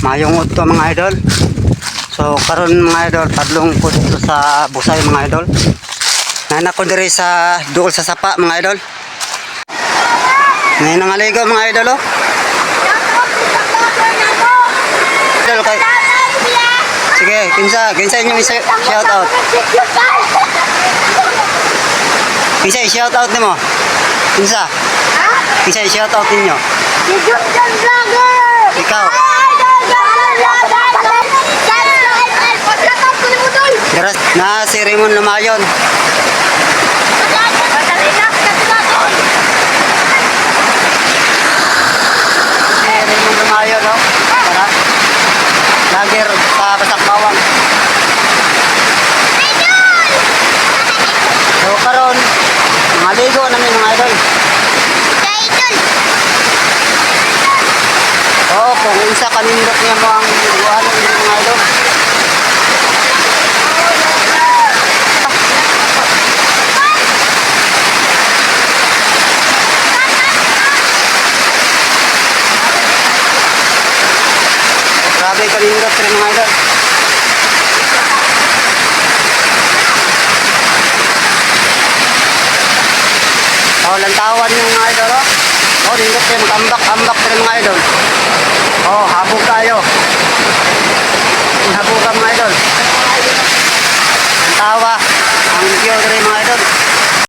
Mayong udto mga idol. So karon mga idol, padlong ko dito sa Busay mga idol. Nanak ko diri sa duol sa sapa mga idol. Ngayon nangaligo mga idol oh. Idol kay. Sige, kinsa inyong shout out. Kinsa shout out nimo? Kinsa? Kinsa shout out ninyo? Ikaw. Deras na si Raymond Lumayon. Si Raymond Lumayon no. Tara. Lager sa Basak Bawang. So karon maligo namin mga idol. Oh, kung isa kanindot niya mo ang buwan ng mga idol. Grabe kanindot rin mga idol. Oh, lantawan yung mga idol oh. Oh, nindot rin, mag-ambak rin mga idol.